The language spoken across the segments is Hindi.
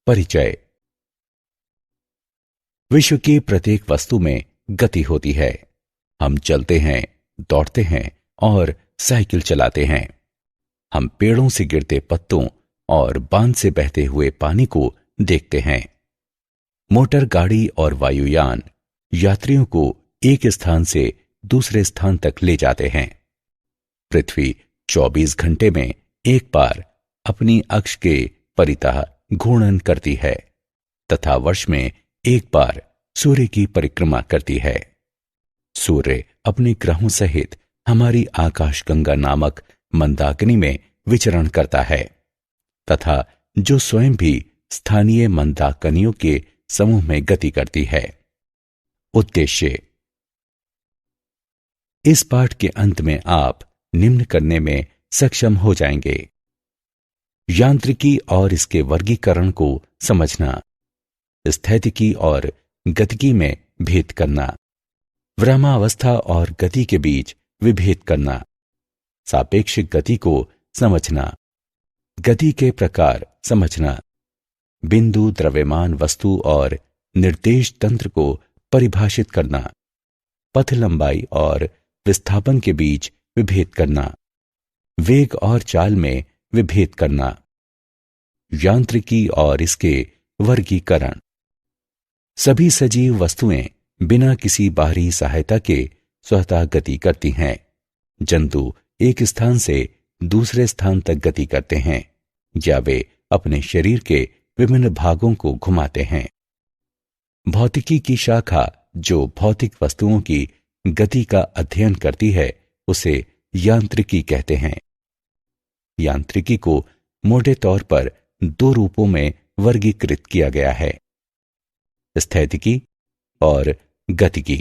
परिचय। विश्व की प्रत्येक वस्तु में गति होती है। हम चलते हैं, दौड़ते हैं और साइकिल चलाते हैं। हम पेड़ों से गिरते पत्तों और बांध से बहते हुए पानी को देखते हैं। मोटर गाड़ी और वायुयान यात्रियों को एक स्थान से दूसरे स्थान तक ले जाते हैं। पृथ्वी 24 घंटे में एक बार अपनी अक्ष के परितः घूर्णन करती है तथा वर्ष में एक बार सूर्य की परिक्रमा करती है। सूर्य अपने ग्रहों सहित हमारी आकाशगंगा नामक मंदाकिनी में विचरण करता है तथा जो स्वयं भी स्थानीय मंदाकिनियों के समूह में गति करती है। उद्देश्य। इस पाठ के अंत में आप निम्न करने में सक्षम हो जाएंगे: यांत्रिकी और इसके वर्गीकरण को समझना, स्थैतिकी और गतिकी में भेद करना, विरामावस्था और गति के बीच विभेद करना, सापेक्षिक गति को समझना, गति के प्रकार समझना, बिंदु, द्रव्यमान वस्तु और निर्देश तंत्र को परिभाषित करना, पथ लंबाई और विस्थापन के बीच विभेद करना, वेग और चाल में विभेद करना, यांत्रिकी और इसके वर्गीकरण। सभी सजीव वस्तुएं बिना किसी बाहरी सहायता के स्वतः गति करती हैं। जंतु एक स्थान से दूसरे स्थान तक गति करते हैं या वे अपने शरीर के विभिन्न भागों को घुमाते हैं। भौतिकी की शाखा जो भौतिक वस्तुओं की गति का अध्ययन करती है उसे यांत्रिकी कहते हैं। यांत्रिकी को मोटे तौर पर दो रूपों में वर्गीकृत किया गया है: स्थैतिकी और गतिकी।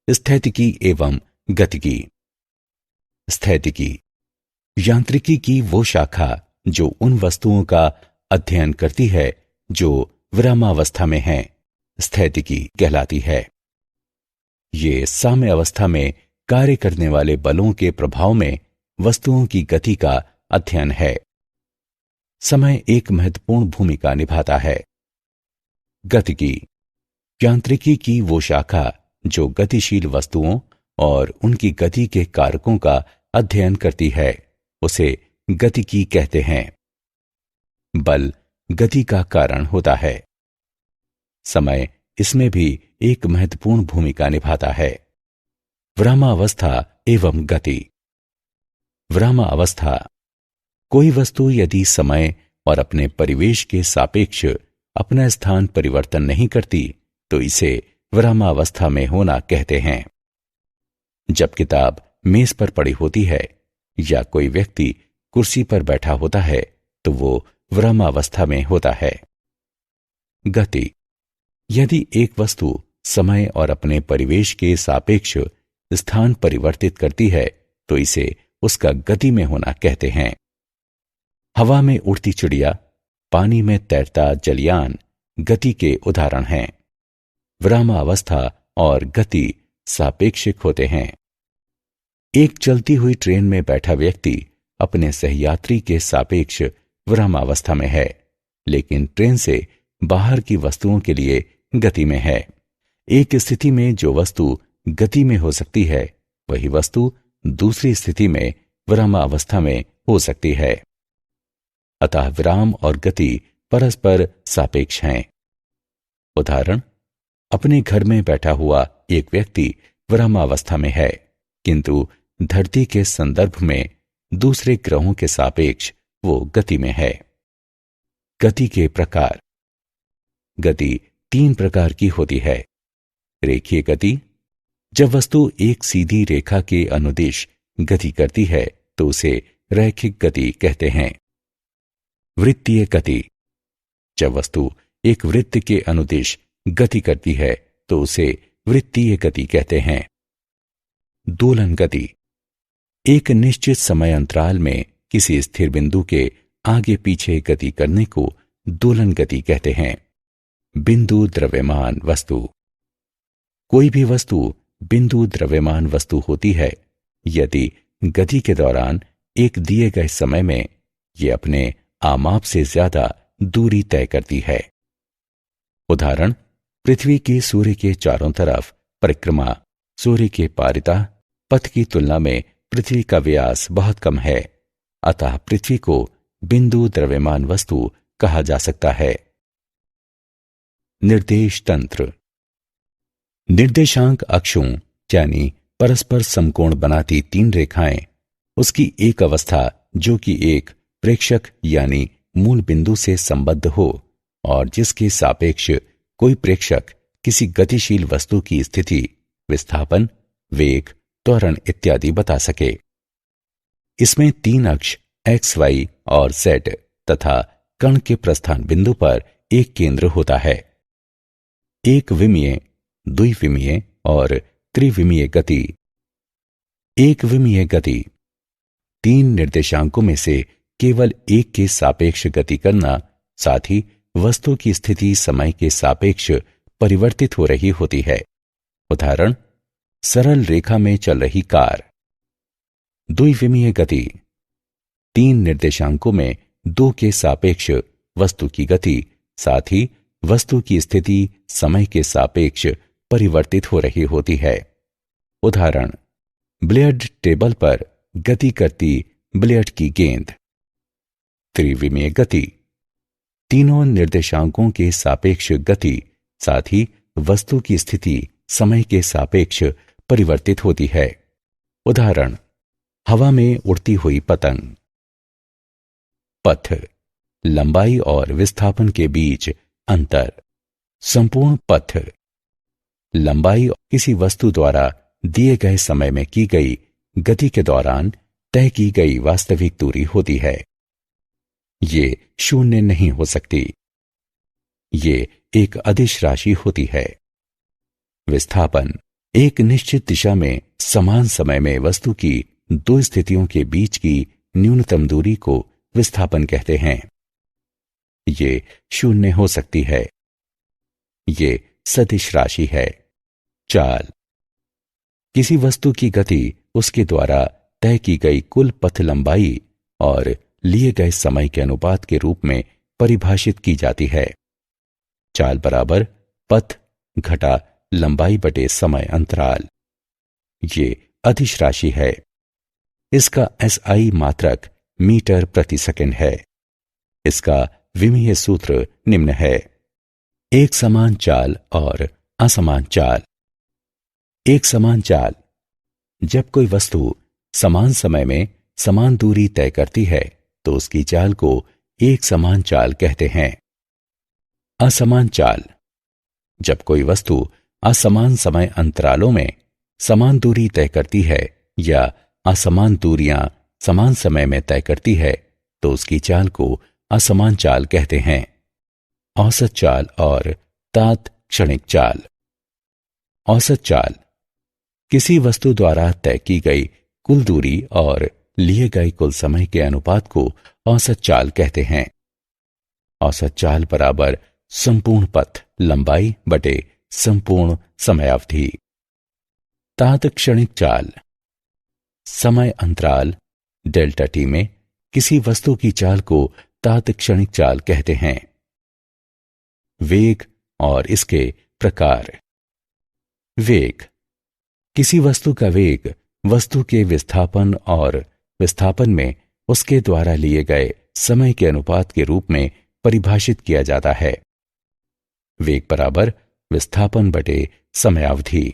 स्थैतिकी एवं गतिकी। स्थैतिकी यांत्रिकी की वो शाखा जो उन वस्तुओं का अध्ययन करती है जो विरामावस्था में हैं, स्थैतिकी कहलाती है। ये साम्य अवस्था में कार्य करने वाले बलों के प्रभाव में वस्तुओं की गति का अध्ययन है। समय एक महत्वपूर्ण भूमिका निभाता है। गतिकी यांत्रिकी की वो शाखा जो गतिशील वस्तुओं और उनकी गति के कारकों का अध्ययन करती है उसे गतिकी कहते हैं। बल गति का कारण होता है। समय इसमें भी एक महत्वपूर्ण भूमिका निभाता है। विरामावस्था एवं गति। विरामावस्था। कोई वस्तु यदि समय और अपने परिवेश के सापेक्ष अपना स्थान परिवर्तन नहीं करती तो इसे विरामावस्था में होना कहते हैं। जब किताब मेज पर पड़ी होती है या कोई व्यक्ति कुर्सी पर बैठा होता है तो वो विरामावस्था में होता है। गति। यदि एक वस्तु समय और अपने परिवेश के सापेक्ष स्थान परिवर्तित करती है तो इसे उसका गति में होना कहते हैं। हवा में उड़ती चिड़िया, पानी में तैरता जलयान गति के उदाहरण हैं। विरामावस्था और गति सापेक्षिक होते हैं। एक चलती हुई ट्रेन में बैठा व्यक्ति अपने सहयात्री के सापेक्ष विरामावस्था में है, लेकिन ट्रेन से बाहर की वस्तुओं के लिए गति में है। एक स्थिति में जो वस्तु गति में हो सकती है वही वस्तु दूसरी स्थिति में विरामावस्था में हो सकती है। अतः विराम और गति परस्पर सापेक्ष हैं। उदाहरण: अपने घर में बैठा हुआ एक व्यक्ति विरामावस्था में है, किंतु धरती के संदर्भ में दूसरे ग्रहों के सापेक्ष वो गति में है। गति के प्रकार। गति 3 प्रकार की होती है। रेखीय गति। जब वस्तु एक सीधी रेखा के अनुदिश गति करती है तो उसे रैखिक गति कहते हैं। वृत्तीय गति। जब वस्तु एक वृत्त के अनुदिश गति करती है तो उसे वृत्तीय गति कहते हैं। दोलन गति। एक निश्चित समय अंतराल में किसी स्थिर बिंदु के आगे पीछे गति करने को दोलन गति कहते हैं। बिंदु द्रव्यमान वस्तु। कोई भी वस्तु बिंदु द्रव्यमान वस्तु होती है यदि गति के दौरान एक दिए गए समय में ये अपने आमाप से ज्यादा दूरी तय करती है। उदाहरण, पृथ्वी की सूर्य के चारों तरफ परिक्रमा सूर्य के पारितः पथ की तुलना में पृथ्वी का व्यास बहुत कम है, अतः पृथ्वी को बिंदु द्रव्यमान वस्तु कहा जा सकता है। निर्देश तंत्र। निर्देशांक अक्षों यानी परस्पर समकोण बनाती तीन रेखाएं उसकी एक अवस्था जो कि एक प्रेक्षक यानी मूल बिंदु से संबद्ध हो और जिसके सापेक्ष कोई प्रेक्षक किसी गतिशील वस्तु की स्थिति, विस्थापन, वेग, त्वरण इत्यादि बता सके। इसमें तीन अक्ष एक्स, वाई और जेड तथा कण के प्रस्थान बिंदु पर एक केंद्र होता है। एक विमीय, द्विविमीय और त्रिविमीय गति। एक विमीय गति तीन निर्देशांकों में से केवल एक के सापेक्ष गति करना, साथ ही वस्तु की स्थिति समय के सापेक्ष परिवर्तित हो रही होती है। उदाहरण, सरल रेखा में चल रही कार। द्विविमीय गति तीन निर्देशांकों में दो के सापेक्ष वस्तु की गति, साथ ही वस्तु की स्थिति समय के सापेक्ष परिवर्तित हो रही होती है। उदाहरण, बिलियर्ड टेबल पर गति करती बिलियर्ड की गेंद। त्रिविमीय गति तीनों निर्देशांकों के सापेक्ष गति, साथ ही वस्तु की स्थिति समय के सापेक्ष परिवर्तित होती है। उदाहरण, हवा में उड़ती हुई पतंग। पथ लंबाई और विस्थापन के बीच अंतर। संपूर्ण पथ लंबाई किसी वस्तु द्वारा दिए गए समय में की गई गति के दौरान तय की गई वास्तविक दूरी होती है। ये शून्य नहीं हो सकती। ये एक अदिश राशि होती है। विस्थापन एक निश्चित दिशा में समान समय में वस्तु की दो स्थितियों के बीच की न्यूनतम दूरी को विस्थापन कहते हैं। ये शून्य हो सकती है। ये सदिश राशि है। चाल किसी वस्तु की गति उसके द्वारा तय की गई कुल पथ लंबाई और लिए गए समय के अनुपात के रूप में परिभाषित की जाती है। चाल बराबर पथ घटा लंबाई बटे समय अंतराल। ये अदिश राशि है। इसका एसआई मात्रक मीटर प्रति सेकंड है। इसका विमीय सूत्र निम्न है। एक समान चाल और असमान चाल। एक समान चाल जब कोई वस्तु समान समय में समान दूरी तय करती है तो उसकी चाल को एक समान चाल कहते हैं। असमान चाल जब कोई वस्तु असमान समय अंतरालों में समान दूरी तय करती है या असमान दूरियां समान समय में तय करती है तो उसकी चाल को असमान चाल कहते हैं। औसत चाल और तात्क्षणिक चाल। औसत चाल किसी वस्तु द्वारा तय की गई कुल दूरी और लिए गए कुल समय के अनुपात को औसत चाल कहते हैं। औसत चाल बराबर संपूर्ण पथ लंबाई बटे संपूर्ण समयावधि। तात्क्षणिक चाल समय अंतराल डेल्टा टी में किसी वस्तु की चाल को तात्क्षणिक चाल कहते हैं। वेग और इसके प्रकार। वेग किसी वस्तु का वेग वस्तु के विस्थापन और विस्थापन में उसके द्वारा लिए गए समय के अनुपात के रूप में परिभाषित किया जाता है। वेग बराबर विस्थापन बटे समयावधि।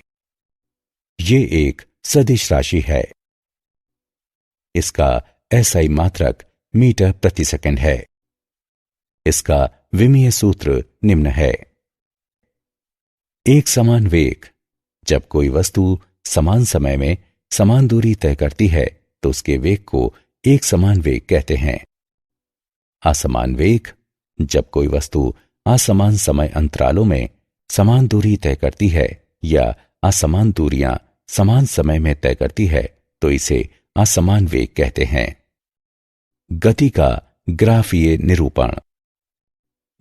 ये एक सदिश राशि है। इसका एसआई मात्रक मीटर प्रति सेकंड है। इसका विमीय सूत्र निम्न है। एक समान वेग जब कोई वस्तु समान समय में समान दूरी तय करती है तो उसके वेग को एक समान वेग कहते हैं। असमान वेग जब कोई वस्तु असमान समय अंतरालों में समान दूरी तय करती है या असमान दूरियां समान समय में तय करती है तो इसे असमान वेग कहते हैं। गति का ग्राफीय निरूपण।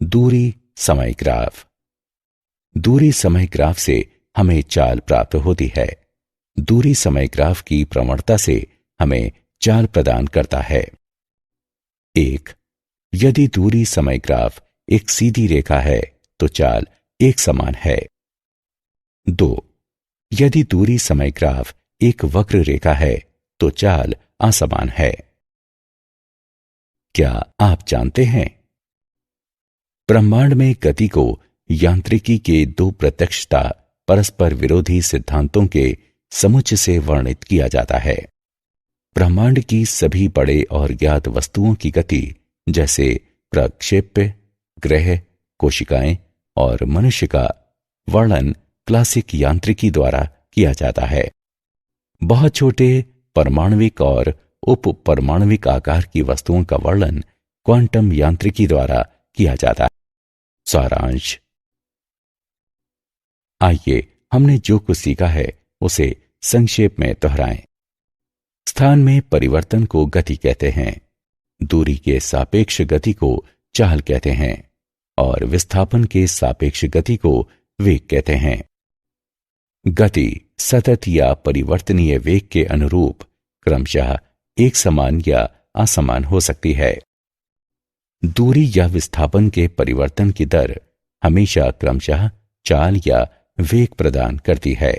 दूरी समय ग्राफ। दूरी समय ग्राफ से हमें चाल प्राप्त होती है। दूरी समय ग्राफ की प्रवणता से हमें चाल प्रदान करता है। 1. यदि दूरी समय ग्राफ एक सीधी रेखा है तो चाल एक समान है। 2. यदि दूरी समय ग्राफ एक वक्र रेखा है तो चाल असमान है। क्या आप जानते हैं ब्रह्मांड में गति को यांत्रिकी के दो प्रत्यक्षता परस्पर विरोधी सिद्धांतों के समुच्चय से वर्णित किया जाता है। ब्रह्मांड की सभी बड़े और ज्ञात वस्तुओं की गति, जैसे प्रक्षेप्य, ग्रह, कोशिकाएं और मनुष्य का वर्णन क्लासिक यांत्रिकी द्वारा किया जाता है। बहुत छोटे परमाणविक और उप परमाणविक आकार की वस्तुओं का वर्णन क्वांटम यांत्रिकी द्वारा किया जाता है। सारांश। आइए हमने जो कुछ सीखा है उसे संक्षेप में दोहराएं। स्थान में परिवर्तन को गति कहते हैं, दूरी के सापेक्ष गति को चाल कहते हैं और विस्थापन के सापेक्ष गति को वेग कहते हैं। गति सतत या परिवर्तनीय वेग के अनुरूप क्रमशः एक समान या असमान हो सकती है। दूरी या विस्थापन के परिवर्तन की दर हमेशा क्रमशः चाल या वेग प्रदान करती है।